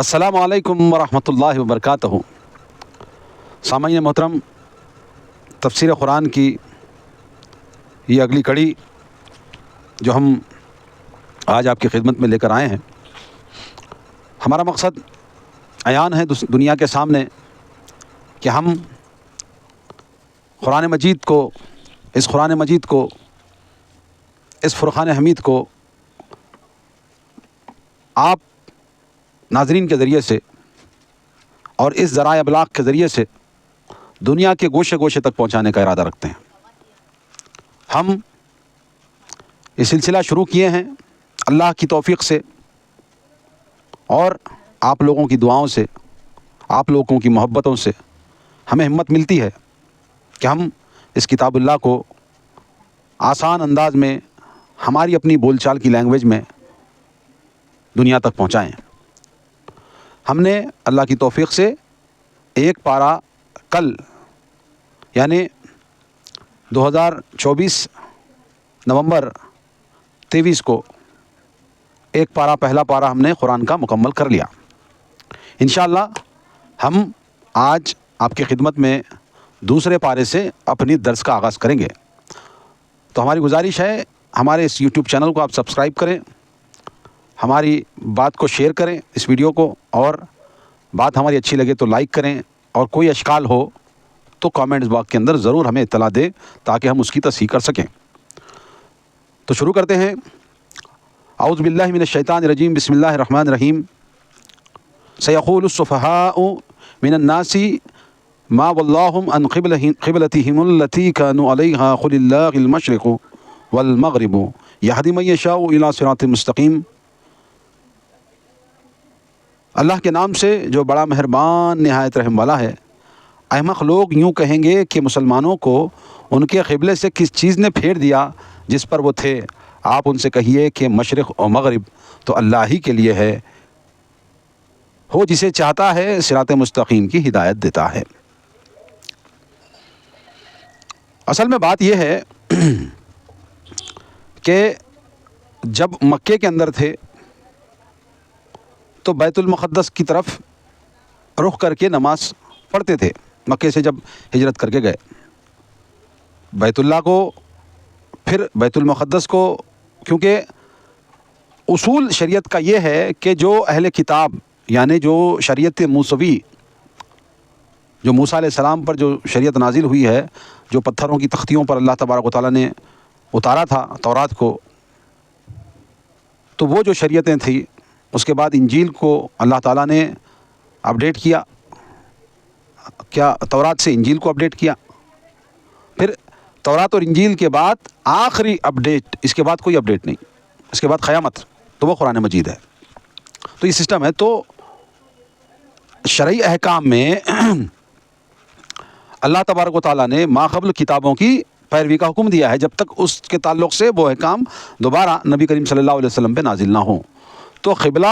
السلام علیکم ورحمۃ اللہ وبرکاتہ۔ سامعین محترم، تفسیر قرآن کی یہ اگلی کڑی جو ہم آج آپ کی خدمت میں لے کر آئے ہیں، ہمارا مقصد عیان ہے دنیا کے سامنے کہ ہم قرآن مجید کو، اس فرقان حمید کو آپ ناظرین کے ذریعے سے اور اس ذرائع ابلاغ کے ذریعے سے دنیا کے گوشے گوشے تک پہنچانے کا ارادہ رکھتے ہیں۔ ہم یہ سلسلہ شروع کیے ہیں اللہ کی توفیق سے اور آپ لوگوں کی دعاؤں سے، آپ لوگوں کی محبتوں سے ہمیں ہمت ملتی ہے کہ ہم اس کتاب اللہ کو آسان انداز میں ہماری اپنی بول چال کی لینگویج میں دنیا تک پہنچائیں۔ ہم نے اللہ کی توفیق سے ایک پارہ کل یعنی 2024 نومبر 23 کو ایک پارہ، پہلا پارہ ہم نے قرآن کا مکمل کر لیا۔ انشاءاللہ ہم آج آپ کی خدمت میں دوسرے پارے سے اپنی درس کا آغاز کریں گے۔ تو ہماری گزارش ہے ہمارے اس یوٹیوب چینل کو آپ سبسکرائب کریں، ہماری بات کو شیئر کریں اس ویڈیو کو، اور بات ہماری اچھی لگے تو لائک کریں، اور کوئی اشکال ہو تو کامنٹس باکس کے اندر ضرور ہمیں اطلاع دیں تاکہ ہم اس کی تصحیح کر سکیں۔ تو شروع کرتے ہیں۔ اعوذ باللہ من الشیطان الرجیم، بسم اللہ الرحمن الرحیم۔ سیقول السفہاء من الناس ما ولاہم عن قبلتہم التی کانوا علیہا قل اللہ المشرق والمغرب یہدی من یشاء الی صراط مستقیم۔ اللہ کے نام سے جو بڑا مہربان نہایت رحم والا ہے۔ احمق لوگ یوں کہیں گے کہ مسلمانوں کو ان کے قبلے سے کس چیز نے پھیر دیا جس پر وہ تھے۔ آپ ان سے کہیے کہ مشرق و مغرب تو اللہ ہی کے لیے ہے، وہ جسے چاہتا ہے صراط مستقیم کی ہدایت دیتا ہے۔ اصل میں بات یہ ہے کہ جب مکے کے اندر تھے تو بیت المقدس کی طرف رخ کر کے نماز پڑھتے تھے۔ مکے سے جب ہجرت کر کے گئے بیت اللہ کو، پھر بیت المقدس کو، کیونکہ اصول شریعت کا یہ ہے کہ جو اہل کتاب یعنی جو شریعت موسوی، جو موسیٰ علیہ السلام پر جو شریعت نازل ہوئی ہے، جو پتھروں کی تختیوں پر اللہ تبارک و تعالیٰ نے اتارا تھا تورات کو، تو وہ جو شریعتیں تھیں، اس کے بعد انجیل کو اللہ تعالیٰ نے اپڈیٹ کیا، کیا تورات سے انجیل کو اپڈیٹ کیا، پھر تورات اور انجیل کے بعد آخری اپڈیٹ، اس کے بعد کوئی اپڈیٹ نہیں، اس کے بعد قیامت، تو وہ قرآن مجید ہے۔ تو یہ سسٹم ہے۔ تو شرعی احکام میں اللہ تبارک و تعالیٰ نے ماقبل کتابوں کی پیروی کا حکم دیا ہے جب تک اس کے تعلق سے وہ احکام دوبارہ نبی کریم صلی اللہ علیہ وسلم پہ نازل نہ ہوں۔ تو قبلہ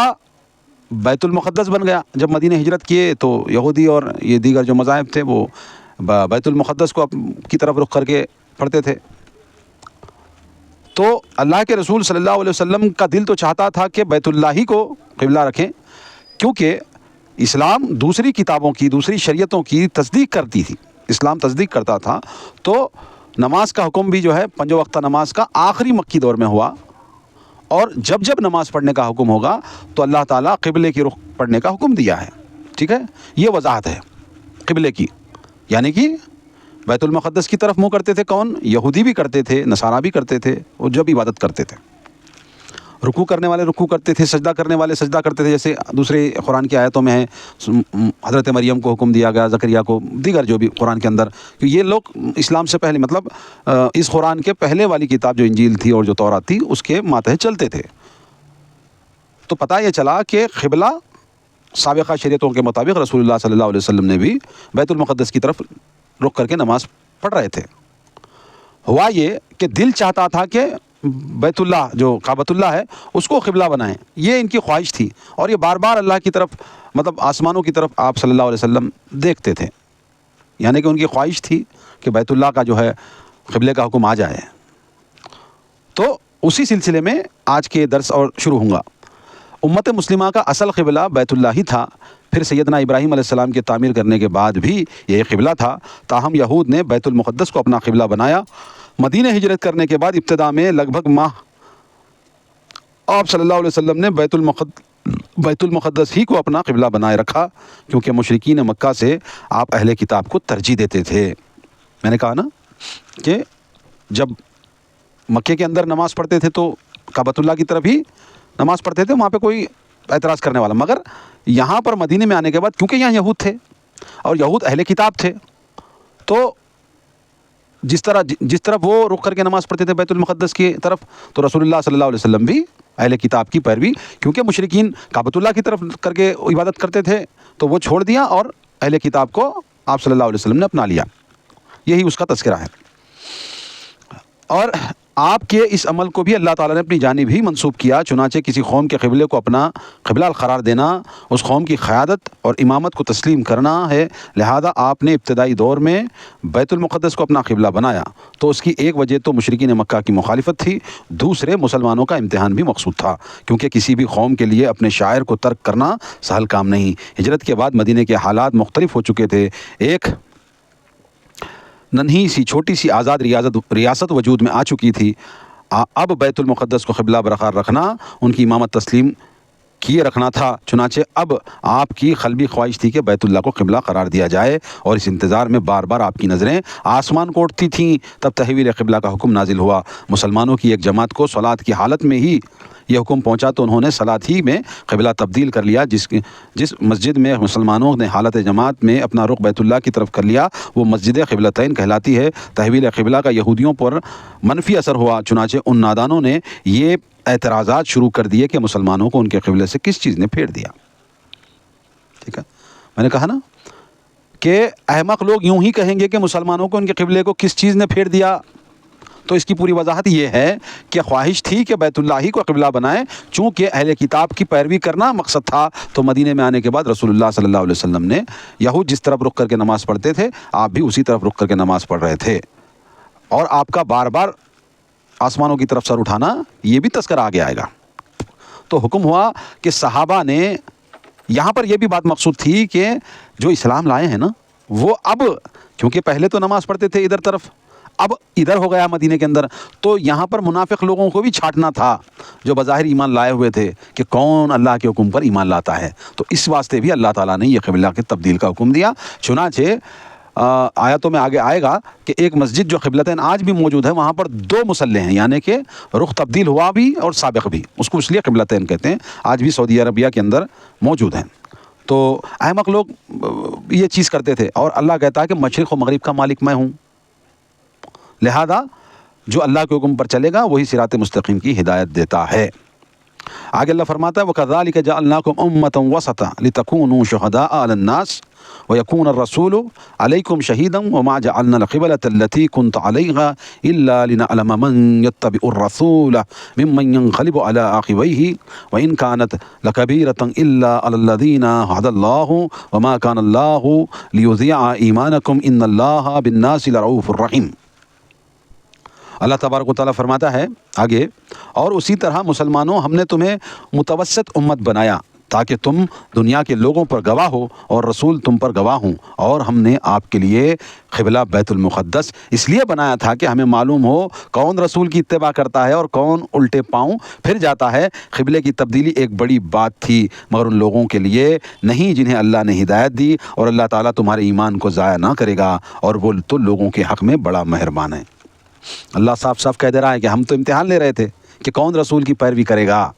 بیت المقدس بن گیا۔ جب مدینہ ہجرت کیے تو یہودی اور یہ دیگر جو مذاہب تھے وہ بیت المقدس کو کی طرف رخ کر کے پڑھتے تھے۔ تو اللہ کے رسول صلی اللہ علیہ وسلم کا دل تو چاہتا تھا کہ بیت اللہ ہی کو قبلہ رکھیں، کیونکہ اسلام دوسری کتابوں کی، دوسری شریعتوں کی تصدیق کرتی تھی، اسلام تصدیق کرتا تھا۔ تو نماز کا حکم بھی جو ہے پنج وقتہ نماز کا آخری مکی دور میں ہوا، اور جب جب نماز پڑھنے کا حکم ہوگا تو اللہ تعالیٰ قبلے کی رخ پڑھنے کا حکم دیا ہے۔ ٹھیک ہے، یہ وضاحت ہے قبلے کی، یعنی کہ بیت المقدس کی طرف منہ کرتے تھے کون؟ یہودی بھی کرتے تھے، نصارہ بھی کرتے تھے، اور جب عبادت کرتے تھے، رکوع کرنے والے رکوع کرتے تھے، سجدہ کرنے والے سجدہ کرتے تھے، جیسے دوسرے قرآن کی آیتوں میں ہے حضرت مریم کو حکم دیا گیا، زکریا کو، دیگر جو بھی قرآن کے اندر، کہ یہ لوگ اسلام سے پہلے، مطلب اس قرآن کے پہلے والی کتاب جو انجیل تھی اور جو تورات تھی اس کے ماتحت چلتے تھے۔ تو پتہ یہ چلا کہ قبلہ سابقہ شریعتوں کے مطابق رسول اللہ صلی اللہ علیہ وسلم نے بھی بیت المقدس کی طرف رخ کر کے نماز پڑھ رہے تھے۔ ہوا یہ کہ دل چاہتا تھا کہ بیت اللہ جو کعبۃ اللہ ہے اس کو قبلہ بنائیں، یہ ان کی خواہش تھی، اور یہ بار بار اللہ کی طرف، مطلب آسمانوں کی طرف آپ صلی اللہ علیہ وسلم دیکھتے تھے، یعنی کہ ان کی خواہش تھی کہ بیت اللہ کا جو ہے قبلے کا حکم آ جائے۔ تو اسی سلسلے میں آج کے درس اور شروع ہوں گا۔ امت مسلمہ کا اصل قبلہ بیت اللہ ہی تھا، پھر سیدنا ابراہیم علیہ السلام کے تعمیر کرنے کے بعد بھی یہی قبلہ تھا، تاہم یہود نے بیت المقدس کو اپنا قبلہ بنایا۔ مدینہ ہجرت کرنے کے بعد ابتدا میں لگ بھگ ماہ آپ صلی اللہ علیہ وسلم نے بیت المقدس ہی کو اپنا قبلہ بنائے رکھا، کیونکہ مشرکین مکہ سے آپ اہل کتاب کو ترجیح دیتے تھے۔ میں نے کہا نا کہ جب مکے کے اندر نماز پڑھتے تھے تو کعبۃ اللہ کی طرف ہی نماز پڑھتے تھے، وہاں پہ کوئی اعتراض کرنے والا، مگر یہاں پر مدینے میں آنے کے بعد کیونکہ یہاں یہود تھے اور یہود اہل کتاب تھے، تو جس طرح وہ رخ کر کے نماز پڑھتے تھے بیت المقدس کی طرف، تو رسول اللہ صلی اللہ علیہ وسلم بھی اہل کتاب کی پیروی، کیونکہ مشرکین کعبۃ اللہ کی طرف کر کے عبادت کرتے تھے تو وہ چھوڑ دیا اور اہل کتاب کو آپ صلی اللہ علیہ وسلم نے اپنا لیا، یہی اس کا تذکرہ ہے۔ اور آپ کے اس عمل کو بھی اللہ تعالیٰ نے اپنی جانب ہی منسوب کیا، چنانچہ کسی قوم کے قبلے کو اپنا قبلہ قرار دینا اس قوم کی قیادت اور امامت کو تسلیم کرنا ہے، لہذا آپ نے ابتدائی دور میں بیت المقدس کو اپنا قبلہ بنایا تو اس کی ایک وجہ تو مشرکین مکہ کی مخالفت تھی، دوسرے مسلمانوں کا امتحان بھی مقصود تھا، کیونکہ کسی بھی قوم کے لیے اپنے شاعر کو ترک کرنا سہل کام نہیں۔ ہجرت کے بعد مدینے کے حالات مختلف ہو چکے تھے، ایک ننھی سی چھوٹی سی آزاد ریاست وجود میں آ چکی تھی، اب بیت المقدس کو قبلہ برقرار رکھنا ان کی امامت تسلیم کیے رکھنا تھا، چنانچہ اب آپ کی قلبی خواہش تھی کہ بیت اللہ کو قبلہ قرار دیا جائے، اور اس انتظار میں بار بار آپ کی نظریں آسمان کو اٹھتی تھیں۔ تب تحویل قبلہ کا حکم نازل ہوا، مسلمانوں کی ایک جماعت کو صلاۃ کی حالت میں ہی یہ حکم پہنچا تو انہوں نے صلاۃ ہی میں قبلہ تبدیل کر لیا۔ جس مسجد میں مسلمانوں نے حالت جماعت میں اپنا رخ بیت اللہ کی طرف کر لیا وہ مسجد قبلتین کہلاتی ہے۔ تحویل قبلہ کا یہودیوں پر منفی اثر ہوا، چنانچہ ان نادانوں نے یہ اعتراضات شروع کر دیے کہ مسلمانوں کو ان کے قبلے سے کس چیز نے پھیر دیا۔ ٹھیک ہے، میں نے کہا نا کہ احمق لوگ یوں ہی کہیں گے کہ مسلمانوں کو ان کے قبلے کو کس چیز نے پھیر دیا، تو اس کی پوری وضاحت یہ ہے کہ خواہش تھی کہ بیت اللہ ہی کو قبلہ بنائیں، چونکہ اہل کتاب کی پیروی کرنا مقصد تھا، تو مدینے میں آنے کے بعد رسول اللہ صلی اللہ علیہ وسلم نے یہود جس طرف رخ کر کے نماز پڑھتے تھے آپ بھی اسی طرف رخ کر کے نماز پڑھ رہے تھے، اور آپ کا بار بار آسمانوں کی طرف سر اٹھانا یہ بھی تذکرہ آگے آئے گا۔ تو حکم ہوا کہ صحابہ نے، یہاں پر یہ بھی بات مقصود تھی کہ جو اسلام لائے ہیں نا وہ اب، کیونکہ پہلے تو نماز پڑھتے تھے ادھر طرف، اب ادھر ہو گیا مدینے کے اندر، تو یہاں پر منافق لوگوں کو بھی چھانٹنا تھا جو بظاہر ایمان لائے ہوئے تھے کہ کون اللہ کے حکم پر ایمان لاتا ہے، تو اس واسطے بھی اللہ تعالیٰ نے یہ قبلہ کی تبدیل کا حکم دیا۔ چنانچہ آیاتوں میں آگے آئے گا کہ ایک مسجد جو قبلتین آج بھی موجود ہے وہاں پر 2 مصلے ہیں، یعنی کہ رخ تبدیل ہوا بھی اور سابق بھی، اس کو اس لیے قبلتین کہتے ہیں، آج بھی سعودی عربیہ کے اندر موجود ہیں۔ تو احمق لوگ یہ چیز کرتے تھے، اور اللہ کہتا ہے کہ مشرق و مغرب کا مالک میں ہوں، لہذا جو اللہ کے حکم پر چلے گا وہی صراط مستقیم کی ہدایت دیتا ہے۔ آگے اللہ فرماتا ہے وَكَذَلِكَ جَعَلْنَاكُمْ أُمَّةً وَسَطًا لِتَكُونُوا شُهَدَاءَ عَلَى النَّاسِ وَيَكُونَ الرَّسُولُ عَلَيْكُمْ شَهِيدًا وَمَا جَعَلْنَا الْقِبْلَةَ الَّتِي كُنْتَ عَلَيْهَا إِلَّا لِنَعْلَمَ مَن يَتَّبِعُ الرَّسُولَ مِمَّن يَنقَلِبُ عَلَى عَقِبَيْهِ وَإِن كَانَتْ لَكَبِيرَةً إِلَّا عَلَى الَّذِينَ هَدَى اللَّهُ وَمَا كَانَ اللَّهُ لِيُضِيعَ إِيمَانَكُمْ إِنَّ اللَّهَ بِالنَّاسِ لَرَءُوفٌ رَحِيمٌ۔ اللہ تبارک و تعالیٰ فرماتا ہے آگے، اور اسی طرح مسلمانوں ہم نے تمہیں متوسط امت بنایا تاکہ تم دنیا کے لوگوں پر گواہ ہو اور رسول تم پر گواہ ہوں، اور ہم نے آپ کے لیے قبلہ بیت المقدس اس لیے بنایا تھا کہ ہمیں معلوم ہو کون رسول کی اتباع کرتا ہے اور کون الٹے پاؤں پھر جاتا ہے۔ قبلے کی تبدیلی ایک بڑی بات تھی، مگر ان لوگوں کے لیے نہیں جنہیں اللہ نے ہدایت دی، اور اللہ تعالیٰ تمہارے ایمان کو ضائع نہ کرے گا، اور وہ تو لوگوں کے حق میں بڑا مہربان ہے۔ اللہ صاف صاف کہہ دے رہا ہے کہ ہم تو امتحان لے رہے تھے کہ کون رسول کی پیروی کرے گا،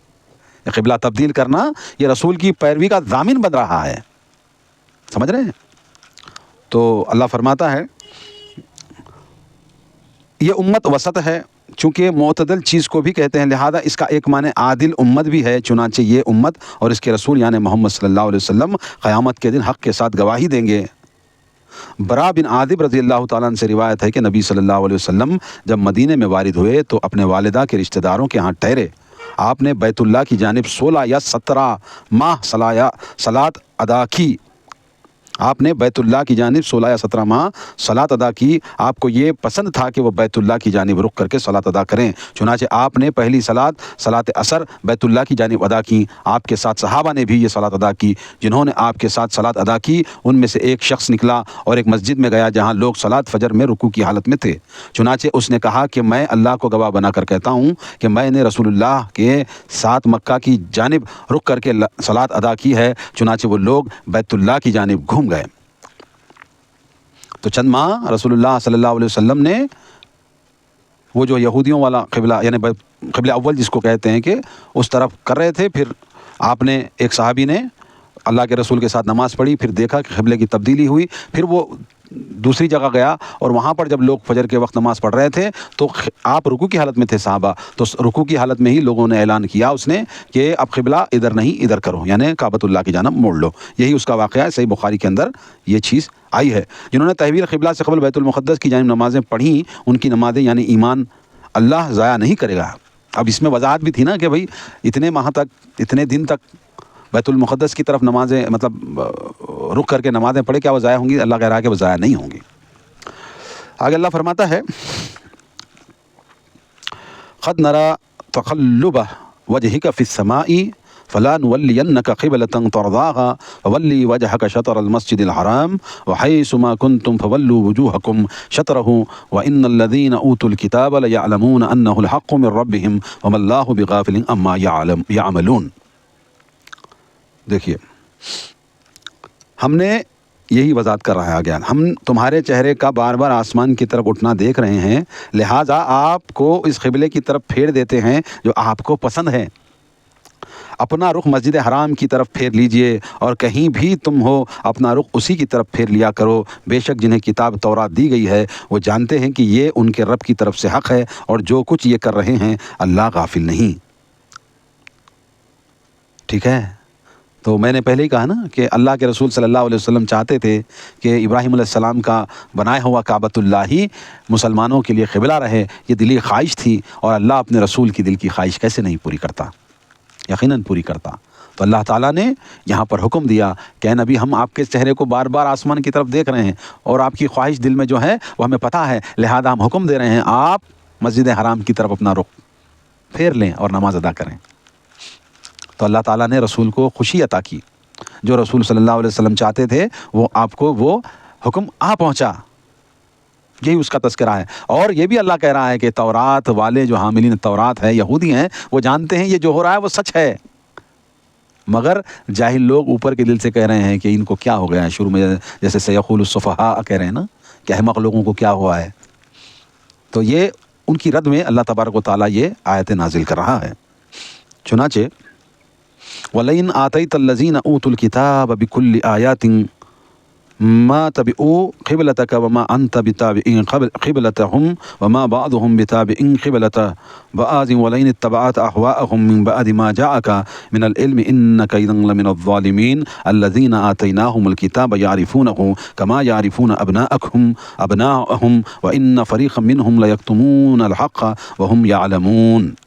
قبلہ تبدیل کرنا یہ رسول کی پیروی کا ضامن بن رہا ہے، سمجھ رہے ہیں؟ تو اللہ فرماتا ہے یہ امت وسط ہے، چونکہ معتدل چیز کو بھی کہتے ہیں، لہذا اس کا ایک معنی عادل امت بھی ہے، چنانچہ یہ امت اور اس کے رسول یعنی محمد صلی اللہ علیہ وسلم قیامت کے دن حق کے ساتھ گواہی دیں گے۔ برا بن عازب رضی اللہ تعالیٰ عنہ سے روایت ہے کہ نبی صلی اللہ علیہ وسلم جب مدینے میں وارد ہوئے تو اپنے والدہ کے رشتہ داروں کے ہاں ٹھہرے۔ آپ نے بیت اللہ کی جانب 16 یا 17 ماہ صلاۃ ادا کی، آپ نے بیت اللہ کی جانب 16 یا 17 ماہ صلاۃ ادا کی، آپ کو یہ پسند تھا کہ وہ بیت اللہ کی جانب رخ کر کے صلاۃ ادا کریں، چنانچہ آپ نے پہلی صلاۃ عصر بیت اللہ کی جانب ادا کی۔ آپ کے ساتھ صحابہ نے بھی یہ صلاۃ ادا کی۔ جنہوں نے آپ کے ساتھ صلاۃ ادا کی ان میں سے ایک شخص نکلا اور ایک مسجد میں گیا جہاں لوگ صلاۃ فجر میں رکوع کی حالت میں تھے، چنانچہ اس نے کہا کہ میں اللہ کو گواہ بنا کر کہتا ہوں کہ میں نے رسول اللہ کے ساتھ مکہ کی جانب رخ کر کے صلاۃ ادا کی ہے۔ چنانچہ وہ لوگ بیت اللہ کی جانب گھوم گئے۔ تو چند ماہ رسول اللہ صلی اللہ علیہ وسلم نے وہ جو یہودیوں والا قبلہ یعنی قبلہ اول جس کو کہتے ہیں کہ اس طرف کر رہے تھے، پھر آپ نے ایک صحابی نے اللہ کے رسول کے ساتھ نماز پڑھی، پھر دیکھا کہ قبلے کی تبدیلی ہوئی، پھر وہ دوسری جگہ گیا اور وہاں پر جب لوگ فجر کے وقت نماز پڑھ رہے تھے تو آپ رکوع کی حالت میں تھے صحابہ، تو رکوع کی حالت میں ہی لوگوں نے اعلان کیا اس نے کہ اب قبلہ ادھر نہیں ادھر کرو، یعنی کعبۃ اللہ کی جانب موڑ لو۔ یہی اس کا واقعہ ہے، صحیح بخاری کے اندر یہ چیز آئی ہے۔ جنہوں نے تحویل قبلہ سے قبل بیت المقدس کی جانب نمازیں پڑھیں ان کی نمازیں یعنی ایمان اللہ ضائع نہیں کرے گا۔ اب اس میں وضاحت بھی تھی نا کہ بھائی اتنے ماہ تک اتنے دن تک بیت المقدس کی طرف نمازیں مطلب رخ کر کے نمازیں پڑھے، کیا وہ ضائع ہوں گی؟ اللہ کہہ رہا ہے کہ وہ ضائع نہیں ہوں گی۔ آگے اللہ فرماتا ہے قد نرى تقلب وجهك في السماء فلنولينك قبلة ترضاها فول وجهك شطر المسجد الحرام وحيث ما كنتم فولوا وجوهكم شطره وإن الذين أوتوا الكتاب ليعلمون أنه الحق من ربهم وما الله بغافل عما يعملون۔ دیکھیے ہم نے یہی وضاحت کر رہا ہے آگے، ہم تمہارے چہرے کا بار بار آسمان کی طرف اٹھنا دیکھ رہے ہیں، لہٰذا آپ کو اس قبلے کی طرف پھیر دیتے ہیں جو آپ کو پسند ہے۔ اپنا رخ مسجد حرام کی طرف پھیر لیجئے اور کہیں بھی تم ہو اپنا رخ اسی کی طرف پھیر لیا کرو، بے شک جنہیں کتاب تورات دی گئی ہے وہ جانتے ہیں کہ یہ ان کے رب کی طرف سے حق ہے اور جو کچھ یہ کر رہے ہیں اللہ غافل نہیں۔ ٹھیک ہے، تو میں نے پہلے ہی کہا نا کہ اللہ کے رسول صلی اللہ علیہ وسلم چاہتے تھے کہ ابراہیم علیہ السلام کا بنایا ہوا کعبۃ اللہ ہی مسلمانوں کے لیے قبلہ رہے، یہ دلی خواہش تھی، اور اللہ اپنے رسول کی دل کی خواہش کیسے نہیں پوری کرتا؟ یقیناً پوری کرتا۔ تو اللہ تعالیٰ نے یہاں پر حکم دیا کہ اے نبی ہم آپ کے چہرے کو بار بار آسمان کی طرف دیکھ رہے ہیں اور آپ کی خواہش دل میں جو ہے وہ ہمیں پتہ ہے، لہذا ہم حکم دے رہے ہیں آپ مسجد حرام کی طرف اپنا رخ پھیر لیں اور نماز ادا کریں۔ تو اللہ تعالیٰ نے رسول کو خوشی عطا کی، جو رسول صلی اللہ علیہ وسلم چاہتے تھے وہ آپ کو وہ حکم آ پہنچا، یہی اس کا تذکرہ ہے۔ اور یہ بھی اللہ کہہ رہا ہے کہ تورات والے جو حاملین تورات ہیں یہودی ہیں وہ جانتے ہیں یہ جو ہو رہا ہے وہ سچ ہے، مگر جاہل لوگ اوپر کے دل سے کہہ رہے ہیں کہ ان کو کیا ہو گیا ہے، شروع میں جیسے سیقول السفہاء کہہ رہے ہیں نا کہ احمق لوگوں کو کیا ہوا ہے، تو یہ ان کی رد میں اللہ تبارک و تعالیٰ یہ آیت نازل کر رہا ہے۔ چنانچہ وَلَئِنْ آتَيْتَ الَّذِينَ أُوتُوا الْكِتَابَ بِكُلِّ آيَاتٍ مَا تَبِعُوا قِبْلَتَكَ وَمَا أَنْتَ بِتَابِعٍ قِبْلَتَهُمْ وَمَا بَعْضُهُمْ بِتَابِعٍ قِبْلَةَ بَعْضٍ وَلَئِنِ اتَّبَعْتَ أَهْوَاءَهُمْ مِنْ بَعْدِ مَا جَاءَكَ مِنَ الْعِلْمِ إِنَّكَ إِذًا لَمِنَ الظَّالِمِينَ الَّذِينَ آتَيْنَاهُمُ الْكِتَابَ يَعْرِفُونَهُ كَمَا يَعْرِفُونَ أَبْنَاءَهُمْ وَإِنَّ فَرِيقًا مِّنْهُمْ لَيَكْتُمُونَ الْحَقَّ وَهُمْ يَعْلَمُونَ۔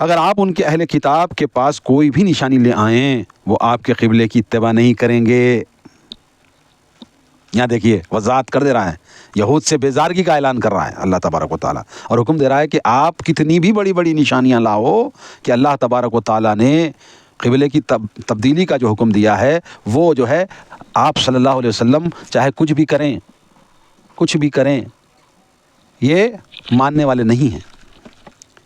اگر آپ ان کے اہل کتاب کے پاس کوئی بھی نشانی لے آئیں وہ آپ کے قبلے کی اتباع نہیں کریں گے۔ یہاں دیکھیے وضاحت کر دے رہا ہے، یہود سے بیزارگی کا اعلان کر رہا ہے اللہ تبارک و تعالیٰ، اور حکم دے رہا ہے کہ آپ کتنی بھی بڑی بڑی نشانیاں لاؤ کہ اللہ تبارک و تعالیٰ نے قبلے کی تبدیلی کا جو حکم دیا ہے وہ جو ہے آپ صلی اللہ علیہ وسلم چاہے کچھ بھی کریں یہ ماننے والے نہیں ہیں،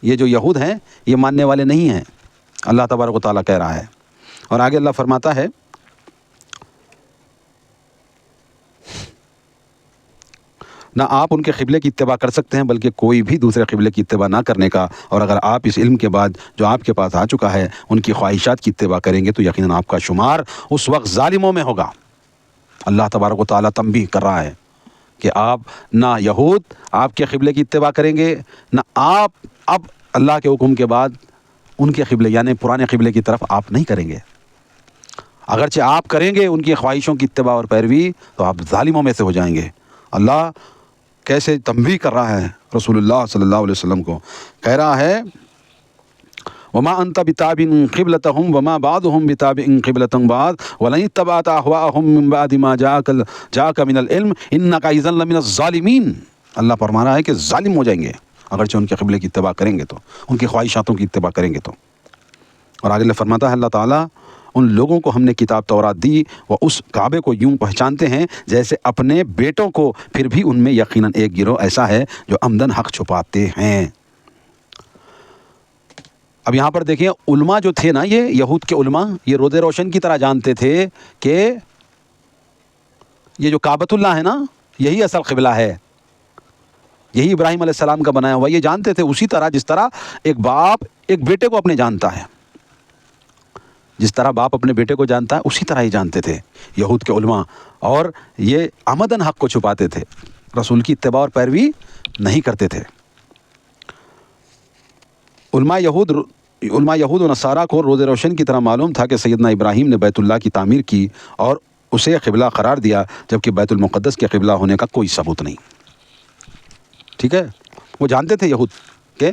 یہ جو یہود ہیں یہ ماننے والے نہیں ہیں، اللہ تبارک و تعالیٰ کہہ رہا ہے۔ اور آگے اللہ فرماتا ہے نہ آپ ان کے قبلے کی اتباع کر سکتے ہیں بلکہ کوئی بھی دوسرے قبلے کی اتباع نہ کرنے کا، اور اگر آپ اس علم کے بعد جو آپ کے پاس آ چکا ہے ان کی خواہشات کی اتباع کریں گے تو یقیناً آپ کا شمار اس وقت ظالموں میں ہوگا۔ اللہ تبارک و تعالیٰ تنبیہ کر رہا ہے کہ آپ نہ یہود آپ کے قبلے کی اتباع کریں گے، نہ آپ اب اللہ کے حکم کے بعد ان کے قبلے یعنی پرانے قبلے کی طرف آپ نہیں کریں گے۔ اگرچہ آپ کریں گے ان کی خواہشوں کی اتباع اور پیروی تو آپ ظالموں میں سے ہو جائیں گے۔ اللہ کیسے تنبیہ کر رہا ہے رسول اللہ صلی اللہ علیہ وسلم کو، کہہ رہا ہے وما انت بتابع قبلتهم وما بعضهم بتابع قبلة بعض ولن اتبعت اهواءهم من بعد ما جاءك من العلم انك اذا لمن الظالمین. اللہ فرما رہا ہے کہ ظالم ہو جائیں گے اگرچہ ان کے قبلے کی اتباع کریں گے تو، ان کی خواہشاتوں کی اتباع کریں گے تو. اور آگے اللہ فرماتا ہے اللہ تعالیٰ ان لوگوں کو ہم نے کتاب تورات دی وہ اس کعبے کو یوں پہچانتے ہیں جیسے اپنے بیٹوں کو، پھر بھی ان میں یقیناً ایک گروہ ایسا ہے جو عمدن حق چھپاتے ہیں. اب یہاں پر دیکھیں علماء جو تھے نا، یہ یہود کے علماء، یہ روز روشن کی طرح جانتے تھے کہ یہ جو کعبۃ اللہ ہے نا یہی اصل قبلہ ہے، یہی ابراہیم علیہ السلام کا بنایا ہوا. یہ جانتے تھے اسی طرح جس طرح ایک باپ ایک بیٹے کو اپنے جانتا ہے، جس طرح باپ اپنے بیٹے کو جانتا ہے اسی طرح ہی جانتے تھے یہود کے علماء. اور یہ عمدن حق کو چھپاتے تھے، رسول کی اتباع اور پیروی نہیں کرتے تھے. علماء یہود و نصارہ کو روز روشن کی طرح معلوم تھا کہ سیدنا ابراہیم نے بیت اللہ کی تعمیر کی اور اسے قبلہ قرار دیا، جبکہ بیت المقدس کے قبلہ ہونے کا کوئی ثبوت نہیں. ٹھیک ہے، وہ جانتے تھے یہود کہ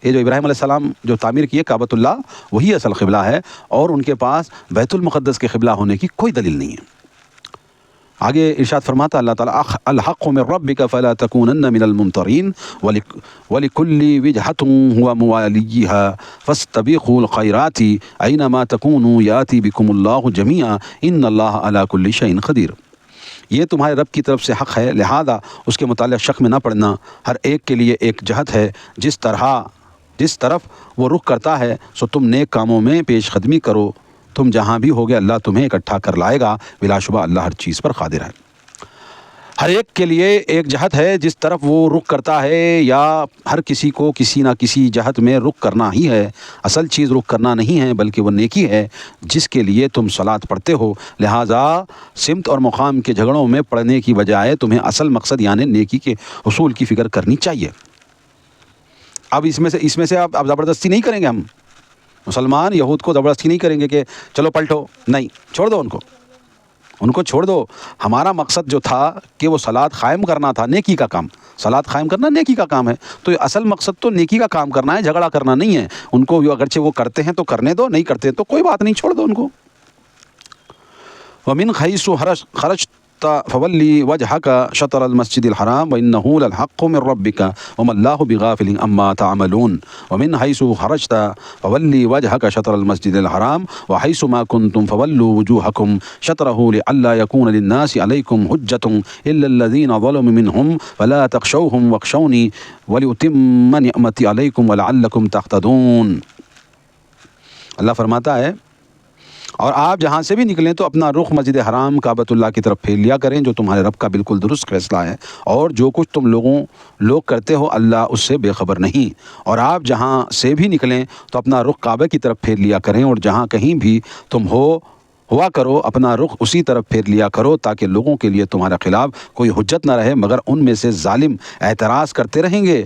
یہ جو ابراہیم علیہ السلام جو تعمیر کیے کعبۃ اللہ وہی اصل قبلہ ہے، اور ان کے پاس بیت المقدس کے قبلہ ہونے کی کوئی دلیل نہیں ہے. آگے ارشاد فرماتا اللہ تعالیٰ الحق من ربک فلا تکونن من الممترین ولکل وجہۃ هو مولیہا فاستبقوا الخیرات اینما تکونوا یاتی بکم اللہ جمیعا ان اللہ علی کل شیء قدیر. یہ تمہارے رب کی طرف سے حق ہے، لہذا اس کے متعلق شک میں نہ پڑنا. ہر ایک کے لیے ایک جہت ہے، جس طرف وہ رخ کرتا ہے سو تم نیک کاموں میں پیش قدمی کرو. تم جہاں بھی ہوگے اللہ تمہیں اکٹھا کر لائے گا، بلا شبہ اللہ ہر چیز پر قادر ہے. ہر ایک کے لیے ایک جہت ہے جس طرف وہ رخ کرتا ہے، یا ہر کسی کو کسی نہ کسی جہت میں رخ کرنا ہی ہے. اصل چیز رخ کرنا نہیں ہے بلکہ وہ نیکی ہے جس کے لیے تم صلاۃ پڑھتے ہو. لہٰذا سمت اور مقام کے جھگڑوں میں پڑھنے کی بجائے تمہیں اصل مقصد یعنی نیکی کے حصول کی فکر کرنی چاہیے. اب اس میں سے اب زبردستی نہیں کریں گے ہم مسلمان یہود کو، زبردستی نہیں کریں گے کہ چلو پلٹو، نہیں، چھوڑ دو ان کو چھوڑ دو. ہمارا مقصد جو تھا کہ وہ صلاۃ قائم کرنا تھا، نیکی کا کام، صلاۃ قائم کرنا نیکی کا کام ہے. تو یہ اصل مقصد تو نیکی کا کام کرنا ہے، جھگڑا کرنا نہیں ہے. ان کو اگرچہ وہ کرتے ہیں تو کرنے دو، نہیں کرتے تو کوئی بات نہیں، چھوڑ دو ان کو. وَمِنْ حَيْثُ خَرَجْتَ فَوَلِّ وَجْهَكَ شَطْرَ الْمَسْجِدِ الْحَرَامِ وَإِنَّهُ لَلْحَقُّ مِنْ رَبِّكَ وَمَا اللَّهُ بِغَافِلٍ عَمَّا تَعْمَلُونَ. وَمِنْ حَيْثُ خَرَجْتَ فَوَلِّ وَجْهَكَ شَطْرَ الْمَسْجِدِ الْحَرَامِ وَحَيْثُ مَا كُنْتُمْ فَوَلُّوا وُجُوهَكُمْ شَطْرَهُ لِئَلَّا يَكُونَ لِلنَّاسِ عَلَيْكُمْ حُجَّةٌ إِلَّا الَّذِينَ ظَلَمُوا مِنْهُمْ فَلَا تَخْشَوْهُمْ وَاخْشَوْنِي وَلِأُتِمَّ نِعْمَتِي عَلَيْكُمْ وَلَعَلَّكُمْ تَهْتَدُونَ. اللہ فرماتا ہے اور آپ جہاں سے بھی نکلیں تو اپنا رخ مسجد حرام کعبۃ اللہ کی طرف پھیر لیا کریں، جو تمہارے رب کا بالکل درست فیصلہ ہے، اور جو کچھ تم لوگ کرتے ہو اللہ اس سے بے خبر نہیں. اور آپ جہاں سے بھی نکلیں تو اپنا رخ کعبہ کی طرف پھیر لیا کریں، اور جہاں کہیں بھی تم ہوا کرو اپنا رخ اسی طرف پھیر لیا کرو، تاکہ لوگوں کے لیے تمہارے خلاف کوئی حجت نہ رہے، مگر ان میں سے ظالم اعتراض کرتے رہیں گے.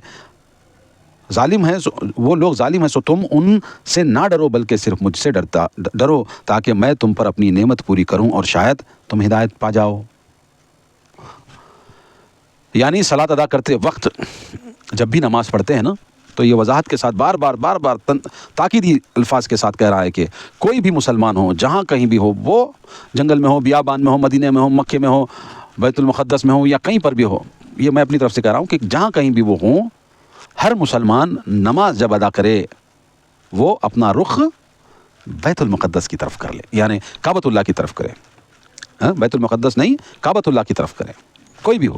ظالم ہیں وہ لوگ، ظالم ہیں سو تم ان سے نہ ڈرو بلکہ صرف مجھ سے ڈرو، تاکہ میں تم پر اپنی نعمت پوری کروں اور شاید تم ہدایت پا جاؤ. یعنی صلاۃ ادا کرتے وقت جب بھی نماز پڑھتے ہیں نا تو یہ وضاحت کے ساتھ بار بار تاکیدی الفاظ کے ساتھ کہہ رہا ہے کہ کوئی بھی مسلمان ہو جہاں کہیں بھی ہو، وہ جنگل میں ہو، بیابان میں ہو، مدینے میں ہو، مکے میں ہو، بیت المقدس میں ہو، یا کہیں پر بھی ہو، یہ میں اپنی طرف سے کہہ رہا ہوں کہ جہاں کہیں بھی وہ ہوں، ہر مسلمان نماز جب ادا کرے وہ اپنا رخ بیت المقدس کی طرف کر لے، یعنی کعبۃ اللہ کی طرف کرے. بیت المقدس نہیں، کعبۃ اللہ کی طرف کرے، کوئی بھی ہو.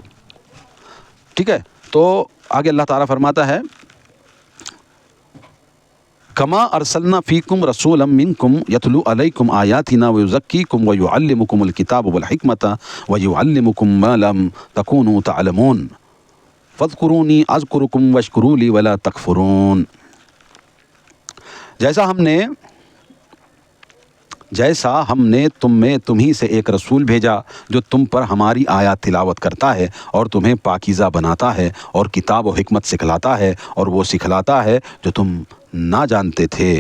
ٹھیک ہے، تو آگے اللہ تعالیٰ فرماتا ہے کما ارسلنا فیکم رسولا منکم یتلو علیکم آیاتنا ویزکیکم ویعلمکم الکتاب والحکمت ویعلمکم ما لم تکونوا تعلمون فاذکرونی اذکرکم واشکروا لی ولا تکفرون. جیسا ہم نے تمہیں سے ایک رسول بھیجا جو تم پر ہماری آیات تلاوت کرتا ہے اور تمہیں پاکیزہ بناتا ہے اور کتاب و حکمت سکھلاتا ہے، اور وہ سکھلاتا ہے جو تم نہ جانتے تھے.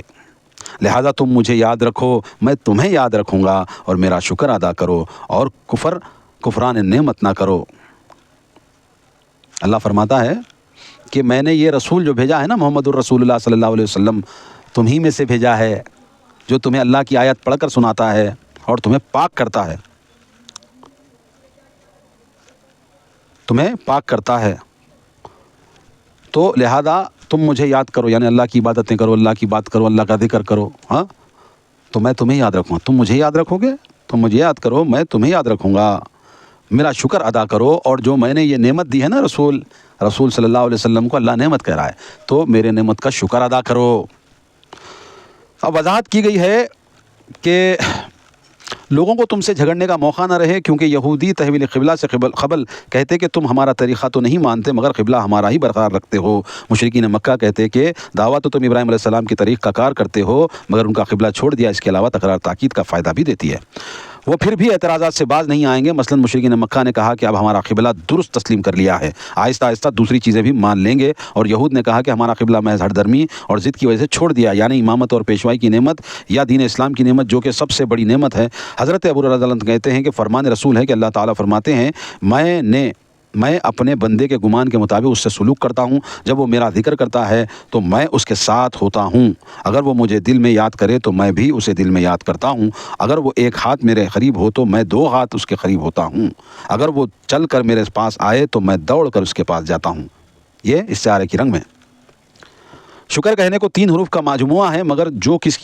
لہذا تم مجھے یاد رکھو، میں تمہیں یاد رکھوں گا، اور میرا شکر ادا کرو اور کفران نعمت نہ کرو. اللہ فرماتا ہے کہ میں نے یہ رسول جو بھیجا ہے نا، محمد الرسول اللہ صلی اللہ علیہ وسلم، تمہیں میں سے بھیجا ہے جو تمہیں اللہ کی آیت پڑھ کر سناتا ہے اور تمہیں پاک کرتا ہے، تمہیں پاک کرتا ہے، تو لہذا تم مجھے یاد کرو، یعنی اللہ کی عبادتیں کرو، اللہ کی بات کرو، اللہ کا ذکر کرو، ہاں تو میں تمہیں یاد رکھوں گا۔ تم مجھے یاد رکھو گے، تم مجھے یاد کرو، میں تمہیں یاد رکھوں گا۔ میرا شکر ادا کرو، اور جو میں نے یہ نعمت دی ہے نا رسول صلی اللہ علیہ وسلم کو اللہ نعمت کہہ رہا ہے، تو میرے نعمت کا شکر ادا کرو۔ اب وضاحت کی گئی ہے کہ لوگوں کو تم سے جھگڑنے کا موقع نہ رہے، کیونکہ یہودی تحویل قبلہ سے قبل کہتے کہ تم ہمارا طریقہ تو نہیں مانتے مگر قبلہ ہمارا ہی برقرار رکھتے ہو۔ مشرکین مکہ کہتے کہ دعویٰ تو تم ابراہیم علیہ السلام کی طریق کا کار کرتے ہو مگر ان کا قبلہ چھوڑ دیا، اس کے علاوہ تکرار تاکید کا فائدہ بھی دیتی ہے۔ وہ پھر بھی اعتراضات سے باز نہیں آئیں گے۔ مثلا مشرکین مکہ نے کہا کہ اب ہمارا قبلہ درست تسلیم کر لیا ہے، آہستہ آہستہ دوسری چیزیں بھی مان لیں گے، اور یہود نے کہا کہ ہمارا قبلہ محض ہٹ درمی اور ضد کی وجہ سے چھوڑ دیا، یعنی امامت اور پیشوائی کی نعمت یا دین اسلام کی نعمت جو کہ سب سے بڑی نعمت ہے۔ حضرت ابو ہریرہ رضی اللہ عنہ کہتے ہیں کہ فرمان رسول ہے کہ اللہ تعالیٰ فرماتے ہیں میں اپنے بندے کے گمان کے مطابق اس سے سلوک کرتا ہوں، جب وہ میرا ذکر کرتا ہے تو میں اس کے ساتھ ہوتا ہوں، اگر وہ مجھے دل میں یاد کرے تو میں بھی اسے دل میں یاد کرتا ہوں، اگر وہ ایک ہاتھ میرے قریب ہو تو میں 2 ہاتھ اس کے قریب ہوتا ہوں، اگر وہ چل کر میرے پاس آئے تو میں دوڑ کر اس کے پاس جاتا ہوں۔ یہ استعارے کی رنگ میں شکر کہنے کو 3 حروف کا مجموعہ ہے، مگر جو اس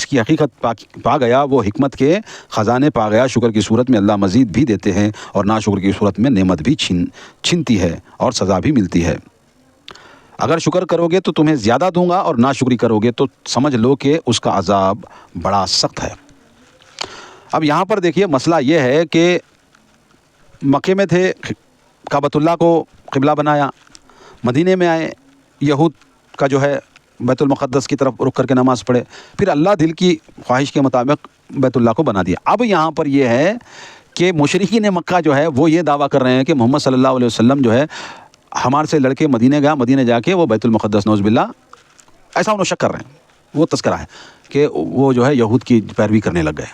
کی حقیقت پا گیا وہ حکمت کے خزانے پا گیا۔ شکر کی صورت میں اللہ مزید بھی دیتے ہیں اور ناشکر کی صورت میں نعمت بھی چھنتی ہے اور سزا بھی ملتی ہے۔ اگر شکر کرو گے تو تمہیں زیادہ دوں گا، اور ناشکری کرو گے تو سمجھ لو کہ اس کا عذاب بڑا سخت ہے۔ اب یہاں پر دیکھیے مسئلہ یہ ہے کہ مکے میں تھے، کعبۃ اللہ کو قبلہ بنایا، مدینے میں آئے، یہود کا جو ہے بیت المقدس کی طرف رک کر کے نماز پڑھے، پھر اللہ دل کی خواہش کے مطابق بیت اللہ کو بنا دیا۔ اب یہاں پر یہ ہے کہ مشرکین مکہ جو ہے وہ یہ دعویٰ کر رہے ہیں کہ محمد صلی اللہ علیہ وسلم جو ہے ہمارے سے لڑکے مدینے جا کے وہ بیت المقدس نعوذ باللہ، ایسا انہوں شک کر رہے ہیں، وہ تذکرہ ہے کہ وہ جو ہے یہود کی پیروی کرنے لگ گئے،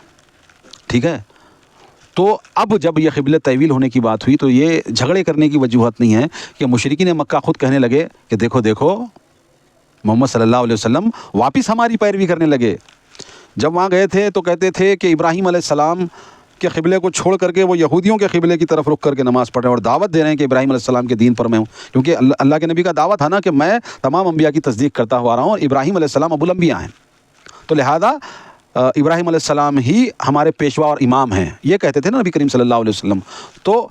ٹھیک ہے۔ تو اب جب یہ قبلہ تعویل ہونے کی بات ہوئی تو یہ جھگڑے کرنے کی وجوہات نہیں ہے کہ مشرکین مکہ خود کہنے لگے کہ دیکھو محمد صلی اللہ علیہ وسلم واپس ہماری پیروی کرنے لگے۔ جب وہاں گئے تھے تو کہتے تھے کہ ابراہیم علیہ السلام کے قبلے کو چھوڑ کر کے وہ یہودیوں کے قبلے کی طرف رک کر کے نماز پڑھ رہے ہیں، اور دعوت دے رہے ہیں کہ ابراہیم علیہ السلام کے دین پر میں ہوں، کیونکہ اللہ کے نبی کا دعوت تھا نا کہ میں تمام انبیاء کی تصدیق کرتا ہوا رہا ہوں، اور ابراہیم علیہ السلام ابو الانبیاء ہیں، تو لہذا ابراہیم علیہ السلام ہی ہمارے پیشوا اور امام ہیں، یہ کہتے تھے نا نبی کریم صلی اللہ علیہ وسلم۔ تو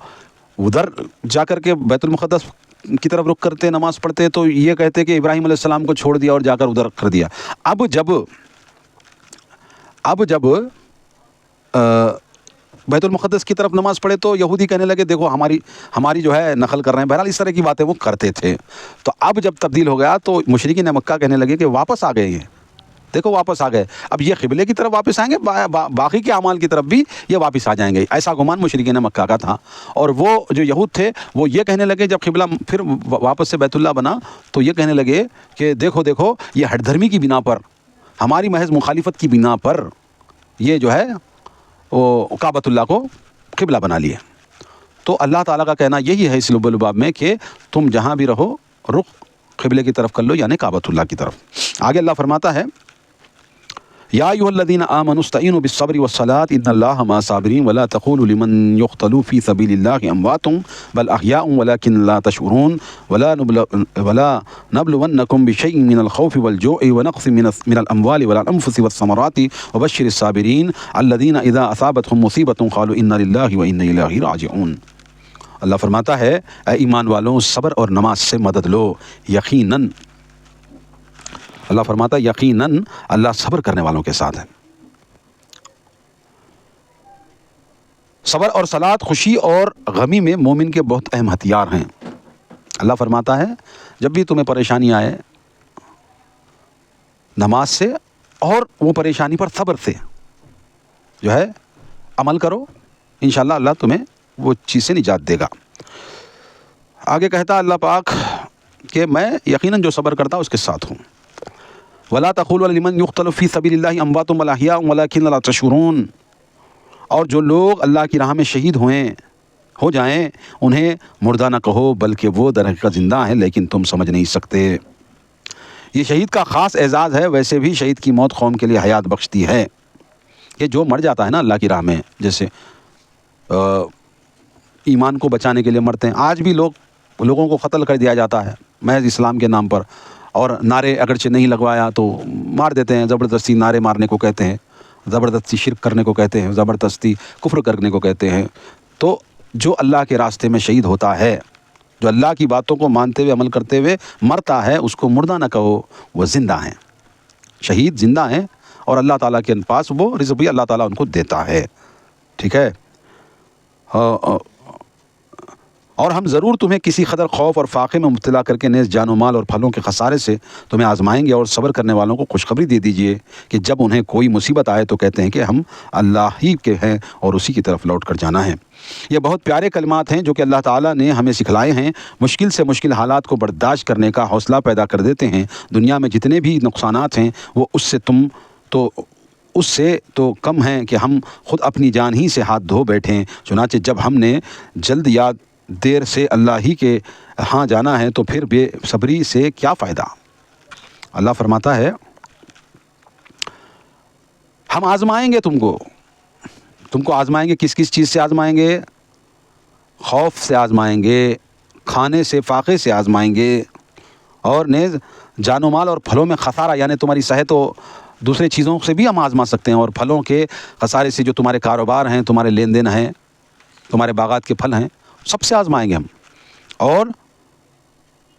ادھر جا کر کے بیت المقدس کی طرف رک کرتے نماز پڑھتے تو یہ کہتے کہ ابراہیم علیہ السلام کو چھوڑ دیا اور جا کر ادھر کر دیا۔ اب جب بیت المقدس کی طرف نماز پڑھے تو یہودی کہنے لگے دیکھو ہماری جو ہے نقل کر رہے ہیں، بہرحال اس طرح کی باتیں وہ کرتے تھے۔ تو اب جب تبدیل ہو گیا تو مشرکین مکہ کہنے لگے کہ واپس آ گئے ہیں، دیکھو واپس آ گئے، اب یہ قبلے کی طرف واپس آئیں گے، باقی کے اعمال کی طرف بھی یہ واپس آ جائیں گے، ایسا گمان مشرکین مکہ کا تھا۔ اور وہ جو یہود تھے وہ یہ کہنے لگے جب قبلہ پھر واپس سے بیت اللہ بنا تو یہ کہنے لگے کہ دیکھو یہ ہٹ دھرمی کی بنا پر، ہماری محض مخالفت کی بنا پر یہ جو ہے وہ کعبۃ اللہ کو قبلہ بنا لیے۔ تو اللہ تعالیٰ کا کہنا یہی ہے اس لب الباب میں کہ تم جہاں بھی رہو رخ قبلے کی طرف کر لو، یعنی کعبۃ اللہ کی طرف۔ آگے اللہ فرماتا ہے یا ایھا الذین آمنوا استعینوا بالصبر والصلاۃ ان اللہ مع الصابرین ولا تقولوا لمن یقتل فی سبیل اللہ اموات بل احیاء ولکن لا تشعرون ولا نبلونکم بشیء من الخوف والجوع ونقص من الاموال والانفس والثمرات وبشر الصابرین الذین اذا اصابتهم مصیبۃ قالوا انا للہ وانا الیہ راجعون۔ اللہ فرماتا ہے اے ایمان والوں صبر اور نماز سے مدد لو، یقیناً اللہ فرماتا ہے یقیناً اللہ صبر کرنے والوں کے ساتھ ہے۔ صبر اور صلاۃ خوشی اور غمی میں مومن کے بہت اہم ہتھیار ہیں۔ اللہ فرماتا ہے جب بھی تمہیں پریشانی آئے نماز سے اور وہ پریشانی پر صبر سے جو ہے عمل کرو، انشاءاللہ اللہ تمہیں وہ چیز سے نجات دے گا۔ آگے کہتا اللہ پاک کہ میں یقیناً جو صبر کرتا اس کے ساتھ ہوں۔ ولا تقولوا لمن يقتل في سبيل الله اموات بل احياء ولكن لا تشعرون، اور جو لوگ اللہ کی راہ میں شہید ہو جائیں انہیں مردہ نہ کہو بلکہ وہ در حقیقت زندہ ہیں لیکن تم سمجھ نہیں سکتے۔ یہ شہید کا خاص اعزاز ہے. ویسے بھی شہید کی موت قوم کے لیے حیات بخشتی ہے. کہ جو مر جاتا ہے نا اللہ کی راہ میں، جیسے ایمان کو بچانے کے لیے مرتے ہیں. آج بھی لوگوں کو قتل کر دیا جاتا ہے محض اسلام کے نام پر، اور نعرے اگرچہ نہیں لگوایا تو مار دیتے ہیں. زبردستی نعرے مارنے کو کہتے ہیں، زبردستی شرک کرنے کو کہتے ہیں، زبردستی کفر کرنے کو کہتے ہیں. تو جو اللہ کے راستے میں شہید ہوتا ہے، جو اللہ کی باتوں کو مانتے ہوئے عمل کرتے ہوئے مرتا ہے، اس کو مردہ نہ کہو، وہ زندہ ہیں. شہید زندہ ہیں، اور اللہ تعالیٰ کے پاس وہ رزق بھی اللہ تعالیٰ ان کو دیتا ہے. ٹھیک ہے. اور ہم ضرور تمہیں کسی قدر خوف اور فاقے میں مبتلا کر کے نیز جان و مال اور پھلوں کے خسارے سے تمہیں آزمائیں گے. اور صبر کرنے والوں کو خوشخبری دے دیجئے کہ جب انہیں کوئی مصیبت آئے تو کہتے ہیں کہ ہم اللہ ہی کے ہیں اور اسی کی طرف لوٹ کر جانا ہے. یہ بہت پیارے کلمات ہیں جو کہ اللہ تعالیٰ نے ہمیں سکھلائے ہیں. مشکل سے مشکل حالات کو برداشت کرنے کا حوصلہ پیدا کر دیتے ہیں. دنیا میں جتنے بھی نقصانات ہیں وہ اس سے تو کم ہیں کہ ہم خود اپنی جان ہی سے ہاتھ دھو بیٹھیں. چنانچہ جب ہم نے جلد یا دیر سے اللہ ہی کے ہاں جانا ہے تو پھر بے صبری سے کیا فائدہ. اللہ فرماتا ہے ہم آزمائیں گے تم کو آزمائیں گے. کس کس چیز سے آزمائیں گے؟ خوف سے آزمائیں گے، کھانے سے فاقے سے آزمائیں گے، اور نیز جان و مال اور پھلوں میں خسارہ، یعنی تمہاری صحت و دوسرے چیزوں سے بھی ہم آزما سکتے ہیں. اور پھلوں کے خسارے سے جو تمہارے کاروبار ہیں، تمہارے لین دین ہیں، تمہارے باغات کے پھل ہیں، سب سے آزمائیں گے ہم. اور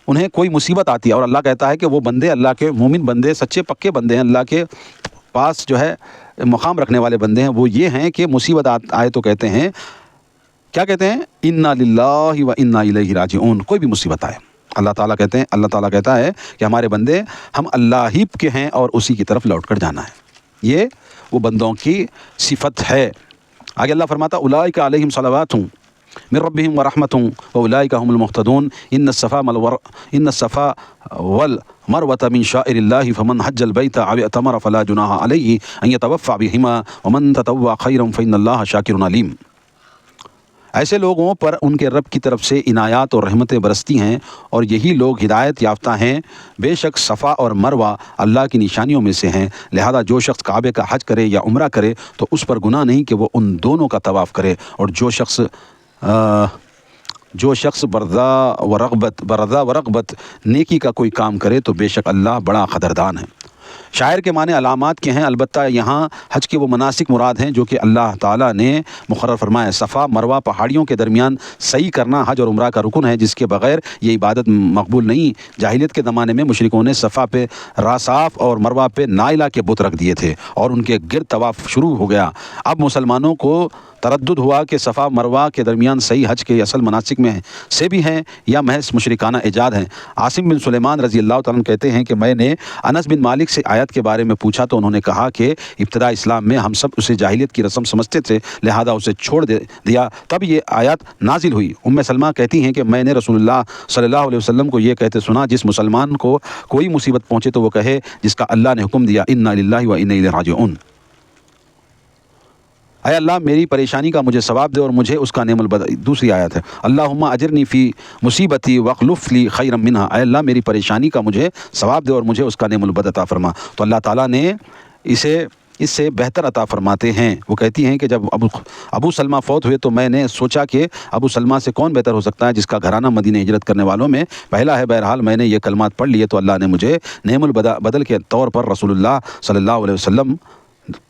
انہیں کوئی مصیبت آتی ہے، اور اللہ کہتا ہے کہ وہ بندے، اللہ کے مومن بندے، سچے پکے بندے ہیں، اللہ کے پاس جو ہے مقام رکھنے والے بندے ہیں، وہ یہ ہیں کہ مصیبت آئے تو کہتے ہیں، کیا کہتے ہیں؟ انا للہ و انا الیہ راجعون. کوئی بھی مصیبت آئے، اللہ تعالیٰ کہتا ہے کہ ہمارے بندے ہم اللہ ہی کے ہیں اور اسی کی طرف لوٹ کر جانا ہے. یہ وہ بندوں کی صفت ہے. آگے اللہ فرماتا اولئک علیہم صلوات من ربهم ورحمۃ واولئک هم المهتدون. ان الصفا والمروة من شائر الله فمن حج البيت او اعتمر فلا جناح عليه ان يطوف بهما ومن تطوع خيرا فإن الله شاكر عليم. ایسے لوگوں پر ان کے رب کی طرف سے عنایات اور رحمتیں برستی ہیں، اور یہی لوگ ہدایت یافتہ ہیں. بے شک صفا اور مروہ اللہ کی نشانیوں میں سے ہیں، لہذا جو شخص کعبے کا حج کرے یا عمرہ کرے تو اس پر گناہ نہیں کہ وہ ان دونوں کا طواف کرے. اور جو شخص برضا و رغبت نیکی کا کوئی کام کرے تو بے شک اللہ بڑا قدردان ہے. شاعر کے معنی علامات کے ہیں، البتہ یہاں حج کے وہ مناسک مراد ہیں جو کہ اللہ تعالیٰ نے مقرر فرمائے. صفا مروہ پہاڑیوں کے درمیان سعی کرنا حج اور عمرہ کا رکن ہے، جس کے بغیر یہ عبادت مقبول نہیں. جاہلیت کے زمانے میں مشرکوں نے صفا پہ راصاف اور مروہ پہ نائلہ کے بت رکھ دیے تھے اور ان کے گرد طواف شروع ہو گیا. اب مسلمانوں کو تردد ہوا کہ صفا مروہ کے درمیان صحیح حج کے اصل مناسک میں سے بھی ہیں یا محض مشرکانہ ایجاد ہیں. عاصم بن سلیمان رضی اللہ تعالیٰ عنہ کہتے ہیں کہ میں نے انس بن مالک سے آیت کے بارے میں پوچھا تو انہوں نے کہا کہ ابتدا اسلام میں ہم سب اسے جاہلیت کی رسم سمجھتے تھے، لہذا اسے چھوڑ دیا، تب یہ آیت نازل ہوئی. ام سلمہ کہتی ہیں کہ میں نے رسول اللہ صلی اللہ علیہ وسلم کو یہ کہتے سنا، جس مسلمان کو کوئی مصیبت پہنچے تو وہ کہے جس کا اللہ نے حکم دیا، انا للہ و انا الیہ راجعون. اے اللہ میری پریشانی کا مجھے ثواب دے اور مجھے اس کا نعم البدل. دوسری آیت ہے اللہم اجرنی فی مصیبتی واخلف لی خیرا منہا. اے اللہ میری پریشانی کا مجھے ثواب دے اور مجھے اس کا نعم البدل عطا فرما. تو اللہ تعالیٰ نے اس سے بہتر عطا فرماتے ہیں. وہ کہتی ہیں کہ جب ابو سلمہ فوت ہوئے تو میں نے سوچا کہ ابو سلمہ سے کون بہتر ہو سکتا ہے جس کا گھرانہ مدینہ ہجرت کرنے والوں میں پہلا ہے. بہرحال میں نے یہ کلمات پڑھ لیے تو اللہ نے مجھے نعم البدل کے طور پر رسول اللہ صلی اللہ علیہ وسلم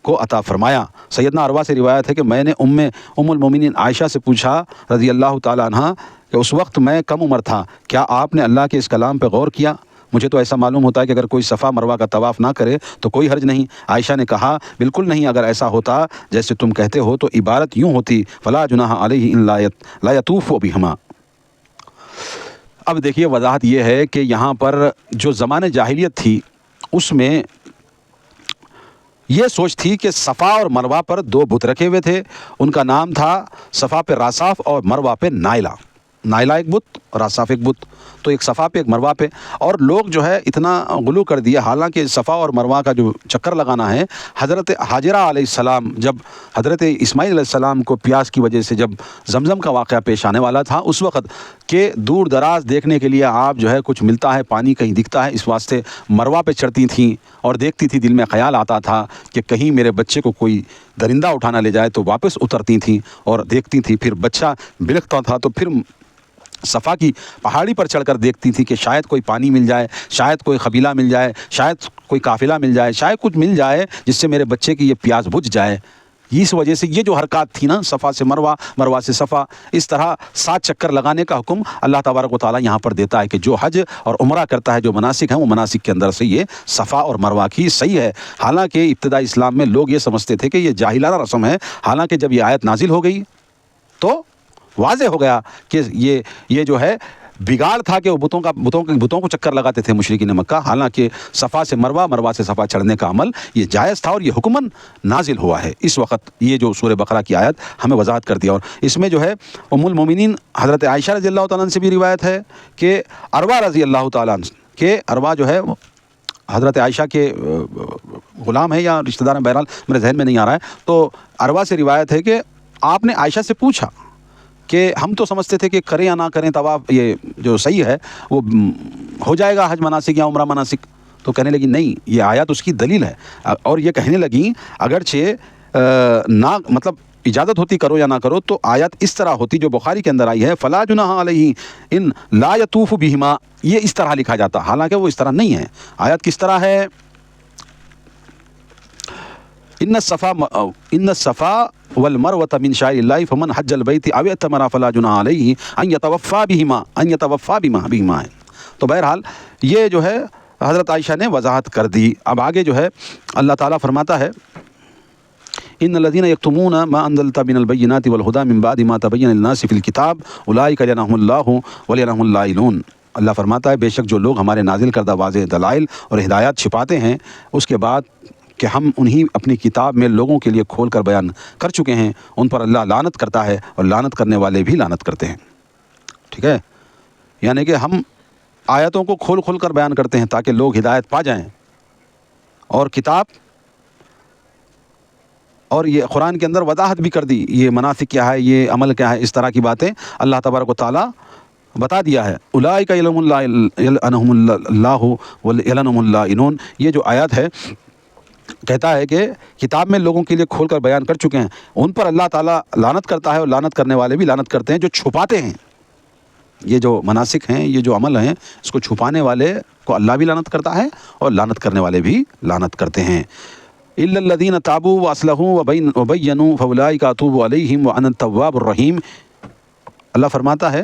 کو عطا فرمایا. سیدنا عروہ سے روایت ہے کہ میں نے ام المومنین عائشہ سے پوچھا رضی اللہ تعالیٰ عنہ کہ اس وقت میں کم عمر تھا، کیا آپ نے اللہ کے اس کلام پہ غور کیا؟ مجھے تو ایسا معلوم ہوتا ہے کہ اگر کوئی صفا مروہ کا طواف نہ کرے تو کوئی حرج نہیں. عائشہ نے کہا بالکل نہیں، اگر ایسا ہوتا جیسے تم کہتے ہو تو عبارت یوں ہوتی فلا جناح علیہ ان لا یطوف بہما. اب دیکھیے وضاحت یہ ہے کہ یہاں پر جو زمانے جاہلیت تھی اس میں یہ سوچ تھی کہ صفا اور مروہ پر دو بت رکھے ہوئے تھے، ان کا نام تھا صفا پہ راصاف اور مروہ پہ نائلہ. نائلہ ایک بت اور اصاف ایک بت، تو ایک صفا پہ ایک مروہ پہ. اور لوگ جو ہے اتنا غلو کر دیا، حالانکہ صفا اور مروہ کا جو چکر لگانا ہے، حضرت حاجرہ علیہ السلام جب حضرت اسماعیل علیہ السلام کو پیاس کی وجہ سے جب زمزم کا واقعہ پیش آنے والا تھا، اس وقت کہ دور دراز دیکھنے کے لیے آپ جو ہے کچھ ملتا ہے، پانی کہیں دکھتا ہے، اس واسطے مروہ پہ چڑھتی تھیں اور دیکھتی تھی، دل میں خیال آتا تھا کہ کہیں میرے بچے کو کوئی درندہ اٹھانا لے جائے، تو واپس اترتی تھیں اور دیکھتی تھیں. پھر بچہ بلکتا تھا تو پھر صفا کی پہاڑی پر چڑھ کر دیکھتی تھی کہ شاید کوئی پانی مل جائے، شاید کوئی قبیلہ مل جائے، شاید کوئی قافلہ مل جائے، شاید کچھ مل جائے جس سے میرے بچے کی یہ پیاس بجھ جائے. اس وجہ سے یہ جو حرکات تھی نا، صفا سے مروہ، مروہ سے صفا، اس طرح 7 چکر لگانے کا حکم اللہ تبارک و تعالیٰ یہاں پر دیتا ہے کہ جو حج اور عمرہ کرتا ہے، جو مناسک ہیں، وہ مناسک کے اندر سے یہ صفا اور مروہ کی صحیح ہے. حالانکہ ابتدائی اسلام میں لوگ یہ سمجھتے تھے کہ یہ جاہلانہ رسم ہے، حالانکہ جب یہ آیت نازل ہو گئی تو واضح ہو گیا کہ یہ جو ہے بگاڑ تھا کہ وہ بتوں کو چکر لگاتے تھے مشرکین مکہ. حالانکہ صفا سے مروہ، مروہ سے صفا چڑھنے کا عمل یہ جائز تھا اور یہ حکماً نازل ہوا ہے. اس وقت یہ جو سورہ بقرہ کی آیت ہمیں وضاحت کر دیا. اور اس میں جو ہے ام المومنین حضرت عائشہ رضی اللہ تعالیٰ عنہ سے بھی روایت ہے کہ عروہ رضی اللہ تعالیٰ عنہ کہ عروہ جو ہے حضرت عائشہ کے غلام ہے یا رشتہ دار ہیں، بہرحال میرے ذہن میں نہیں آ رہا ہے. تو عروہ سے روایت ہے کہ آپ نے عائشہ سے پوچھا کہ ہم تو سمجھتے تھے کہ کریں یا نہ کریں طواف، یہ جو صحیح ہے وہ ہو جائے گا حج مناسک یا عمرہ مناسک. تو کہنے لگی نہیں، یہ آیات اس کی دلیل ہے. اور یہ کہنے لگیں اگرچہ نہ مطلب اجازت ہوتی کرو یا نہ کرو، تو آیت اس طرح ہوتی جو بخاری کے اندر آئی ہے، فلا جناح علیہ ان لا یطوف بہما، یہ اس طرح لکھا جاتا، حالانکہ وہ اس طرح نہیں ہے. آیت کس طرح ہے؟ ان الصفا والمروۃ من شعائر اللہ فمن حج البیت او اعتمر فلا جناح علیہ ان یطوف بہما. تو بہرحال یہ جو ہے حضرت عائشہ نے وضاحت کر دی. اب آگے جو ہے اللہ تعالیٰ فرماتا ہے ان الذين يكتمون ما انزلت من البينات والهدى من بعد ما تبين للناس في الكتاب اولئك يلعنهم الله ولعنهم اللائنون. اللہ فرماتا ہے بے شک جو لوگ ہمارے نازل کردہ واضح دلائل اور ہدایات چھپاتے ہیں اس کے بعد کہ ہم انہی اپنی کتاب میں لوگوں کے لیے کھول کر بیان کر چکے ہیں، ان پر اللہ لعنت کرتا ہے اور لعنت کرنے والے بھی لعنت کرتے ہیں. ٹھیک ہے، یعنی کہ ہم آیتوں کو کھول کھول کر بیان کرتے ہیں تاکہ لوگ ہدایت پا جائیں. اور کتاب اور یہ قرآن کے اندر وضاحت بھی کر دی، یہ مناسک کیا ہے، یہ عمل کیا ہے، اس طرح کی باتیں اللہ تبارک و تعالیٰ بتا دیا ہے. اولئک یلعنہم اللہ ویلعنہم اللائنون. یہ جو آیات ہے کہتا ہے کہ کتاب میں لوگوں کے لیے کھول کر بیان کر چکے ہیں، ان پر اللہ تعالیٰ لعنت کرتا ہے اور لعنت کرنے والے بھی لعنت کرتے ہیں جو چھپاتے ہیں. یہ جو مناسک ہیں، یہ جو عمل ہیں، اس کو چھپانے والے کو اللہ بھی لعنت کرتا ہے اور لعنت کرنے والے بھی لعنت کرتے ہیں. الا الذین تابوا واصلحوا وبینوا فاولئک اتوب علیہم وانا التواب الرحیم. اللہ فرماتا ہے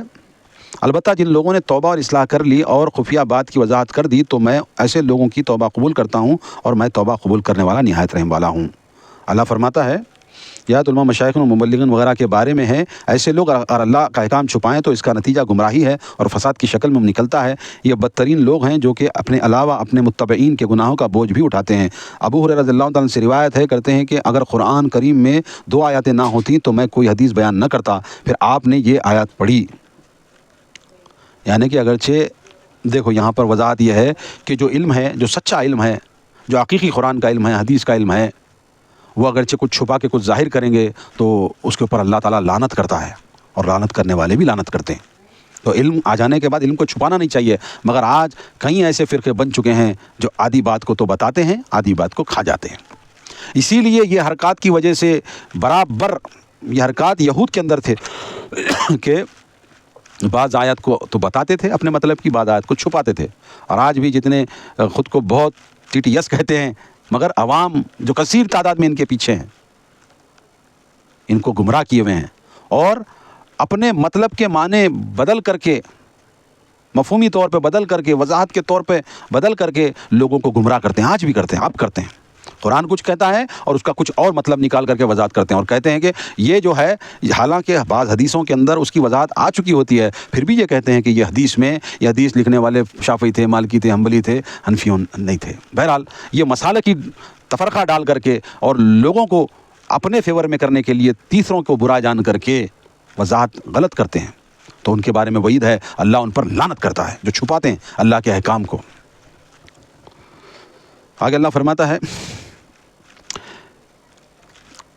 البتہ جن لوگوں نے توبہ اور اصلاح کر لی اور خفیہ بات کی وضاحت کر دی تو میں ایسے لوگوں کی توبہ قبول کرتا ہوں اور میں توبہ قبول کرنے والا نہایت رحم والا ہوں. اللہ فرماتا ہے یات علماء مشائخ و مبلغین وغیرہ کے بارے میں ہے، ایسے لوگ اگر اللہ کا احکام چھپائیں تو اس کا نتیجہ گمراہی ہے اور فساد کی شکل میں نکلتا ہے. یہ بدترین لوگ ہیں جو کہ اپنے علاوہ اپنے متبعین کے گناہوں کا بوجھ بھی اٹھاتے ہیں. ابو ہریرہ رضی اللہ تعالیٰ سے روایت ہے، کرتے ہیں کہ اگر قرآن کریم میں 2 آیاتیں نہ ہوتیں تو میں کوئی حدیث بیان نہ کرتا. پھر آپ نے یہ آیات پڑھی. یعنی کہ اگرچہ دیکھو یہاں پر وضاحت یہ ہے کہ جو علم ہے، جو سچا علم ہے، جو حقیقی قرآن کا علم ہے، حدیث کا علم ہے، وہ اگرچہ کچھ چھپا کے کچھ ظاہر کریں گے تو اس کے اوپر اللہ تعالیٰ لعنت کرتا ہے اور لعنت کرنے والے بھی لعنت کرتے ہیں. تو علم آ جانے کے بعد علم کو چھپانا نہیں چاہیے، مگر آج کئی ایسے فرقے بن چکے ہیں جو آدھی بات کو تو بتاتے ہیں، آدھی بات کو کھا جاتے ہیں. اسی لیے یہ حرکات کی وجہ سے برابر یہ حرکات یہود کے اندر تھے کہ بعض آیات کو تو بتاتے تھے اپنے مطلب کی، بعض آیات کو چھپاتے تھے. اور آج بھی جتنے خود کو بہت ٹی ٹی ایس کہتے ہیں مگر عوام جو کثیر تعداد میں ان کے پیچھے ہیں، ان کو گمراہ کیے ہوئے ہیں اور اپنے مطلب کے معنی بدل کر کے، مفہومی طور پہ بدل کر کے، وضاحت کے طور پہ بدل کر کے لوگوں کو گمراہ کرتے ہیں. آج بھی کرتے ہیں، اب کرتے ہیں. قرآن کچھ کہتا ہے اور اس کا کچھ اور مطلب نکال کر کے وضاحت کرتے ہیں اور کہتے ہیں کہ یہ جو ہے، حالانکہ بعض حدیثوں کے اندر اس کی وضاحت آ چکی ہوتی ہے، پھر بھی یہ کہتے ہیں کہ یہ حدیث میں، یہ حدیث لکھنے والے شافعی تھے، مالکی تھے، حنبلی تھے، حنفیون نہیں تھے. بہرحال یہ مسالہ کی تفرقہ ڈال کر کے اور لوگوں کو اپنے فیور میں کرنے کے لیے تیسروں کو برا جان کر کے وضاحت غلط کرتے ہیں. تو ان کے بارے میں وعید ہے، اللہ ان پر لعنت کرتا ہے جو چھپاتے ہیں اللہ کے احکام کو۔ آگے اللہ فرماتا ہے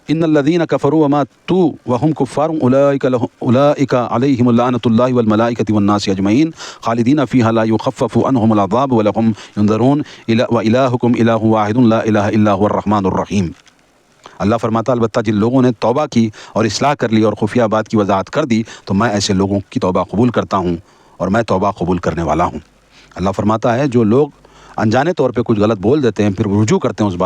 ان الذین کفروا وماتوا وهم کفار اولئک علیہم لعنۃ اللہ والملائکۃ والناس اجمعین خالدین فیہا لا یخفف عنہم العذاب ولہم ینظرون وإلہکم الہ واحد لا الہ الا هو الرحمن الرحیم۔ اللہ فرماتا البتہ جن لوگوں نے توبہ کی اور اصلاح کر لی اور خفیہ بات کی وضاحت کر دی تو میں ایسے لوگوں کی توبہ قبول کرتا ہوں اور میں توبہ قبول کرنے والا ہوں۔ اللہ فرماتا ہے جو لوگ انجانے طور پہ کچھ غلط بول دیتے ہیں پھر رجوع کرتے ہیں اس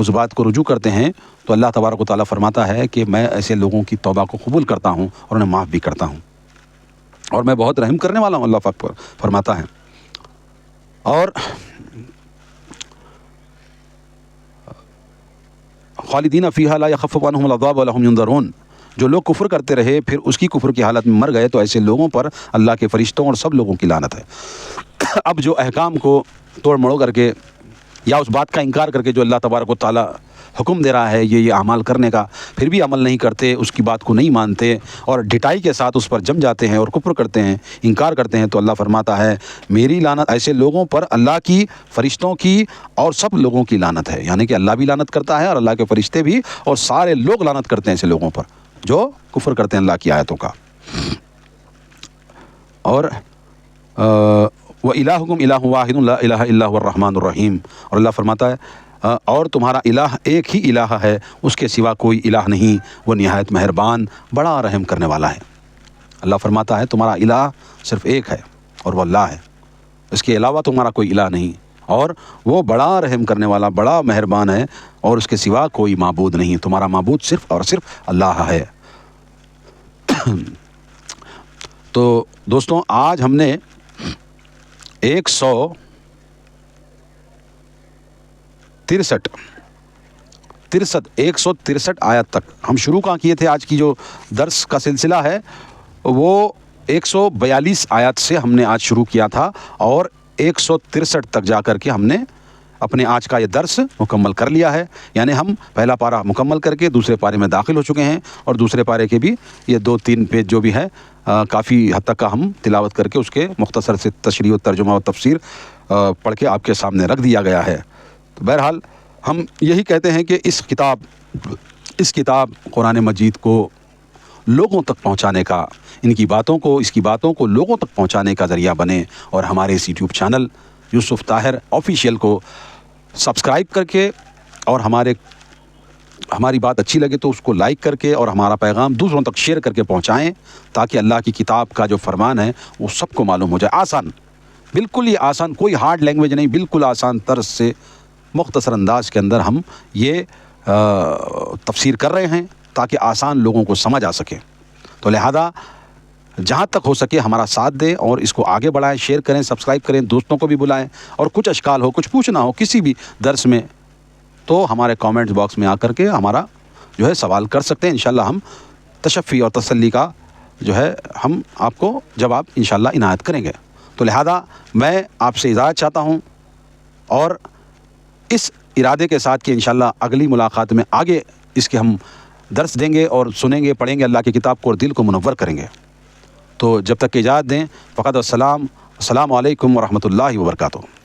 بات کو رجوع کرتے ہیں تو اللہ تبارک و تعالیٰ فرماتا ہے کہ میں ایسے لوگوں کی توبہ کو قبول کرتا ہوں اور انہیں معاف بھی کرتا ہوں، اور میں بہت رحم کرنے والا ہوں، اللہ پاک فرماتا ہے۔ اور خالدین فیہا لا یخفف عنہم العذاب ولہم ینظرون، جو لوگ کفر کرتے رہے پھر اس کی کفر کی حالت میں مر گئے تو ایسے لوگوں پر اللہ کے فرشتوں اور سب لوگوں کی لعنت ہے۔ اب جو احکام کو توڑ مڑو کر کے یا اس بات کا انکار کر کے جو اللہ تبارک و تعالیٰ حکم دے رہا ہے یہ اعمال کرنے کا، پھر بھی عمل نہیں کرتے، اس کی بات کو نہیں مانتے اور ڈٹائی کے ساتھ اس پر جم جاتے ہیں اور کفر کرتے ہیں، انکار کرتے ہیں، تو اللہ فرماتا ہے میری لعنت ایسے لوگوں پر، اللہ کی، فرشتوں کی اور سب لوگوں کی لعنت ہے، یعنی کہ اللہ بھی لعنت کرتا ہے اور اللہ کے فرشتے بھی اور سارے لوگ لعنت کرتے ہیں ایسے لوگوں پر جو کفر کرتے ہیں اللہ کی آیتوں کا۔ اور وَإِلَٰهُكُمْ إِلَٰهٌ وَاحِدٌ لَا إِلَٰهَ إِلَّا هُوَ الرَّحْمَٰنُ الرَّحِيمُ، اور اللہ فرماتا ہے اور تمہارا الہ ایک ہی الہ ہے، اس کے سوا کوئی الہ نہیں، وہ نہایت مہربان بڑا رحم کرنے والا ہے۔ اللہ فرماتا ہے تمہارا الہ صرف ایک ہے اور وہ اللہ ہے، اس کے علاوہ تمہارا کوئی الہ نہیں، اور وہ بڑا رحم کرنے والا بڑا مہربان ہے اور اس کے سوا کوئی معبود نہیں، تمہارا معبود صرف اور صرف اللہ ہے۔ تو دوستوں آج ہم نے 163 آیت تک ہم شروع کہاں کیے تھے، آج کی جو درس کا سلسلہ ہے وہ 142 آیت سے ہم نے آج شروع کیا تھا اور 163 تک جا کر کے ہم نے اپنے آج کا یہ درس مکمل کر لیا ہے، یعنی ہم پہلا پارہ مکمل کر کے دوسرے پارے میں داخل ہو چکے ہیں اور دوسرے پارے کے بھی یہ 2-3 پیج جو بھی ہے کافی حد تک کا ہم تلاوت کر کے اس کے مختصر سے تشریح و ترجمہ و تفسیر پڑھ کے آپ کے سامنے رکھ دیا گیا ہے۔ تو بہرحال ہم یہی کہتے ہیں کہ اس کتاب قرآن مجید کو لوگوں تک پہنچانے کا، اس کی باتوں کو لوگوں تک پہنچانے کا ذریعہ بنے، اور ہمارے اس یوٹیوب چینل یوسف طاہر آفیشیل کو سبسکرائب کر کے اور ہماری بات اچھی لگے تو اس کو لائک کر کے اور ہمارا پیغام دوسروں تک شیئر کر کے پہنچائیں، تاکہ اللہ کی کتاب کا جو فرمان ہے وہ سب کو معلوم ہو جائے۔ آسان، بالکل یہ آسان، کوئی ہارڈ لینگویج نہیں، بالکل آسان طرز سے مختصر انداز کے اندر ہم یہ تفسیر کر رہے ہیں تاکہ آسان لوگوں کو سمجھ آ سکے۔ تو لہذا جہاں تک ہو سکے ہمارا ساتھ دیں اور اس کو آگے بڑھائیں، شیئر کریں، سبسکرائب کریں، دوستوں کو بھی بلائیں، اور کچھ اشکال ہو، کچھ پوچھنا ہو کسی بھی درس میں تو ہمارے کامنٹس باکس میں آ کر کے ہمارا جو ہے سوال کر سکتے ہیں، انشاءاللہ ہم تشفی اور تسلی کا جو ہے ہم آپ کو جواب انشاءاللہ عنایت کریں گے۔ تو لہذا میں آپ سے اجازت چاہتا ہوں اور اس ارادے کے ساتھ کہ انشاءاللہ اگلی ملاقات میں آگے اس کے ہم درس دیں گے اور سنیں گے، پڑھیں گے اللہ کی کتاب کو اور دل کو منور کریں گے۔ تو جب تک کہ اجازت دیں، فقط السلام علیکم ورحمۃ اللہ وبرکاتہ۔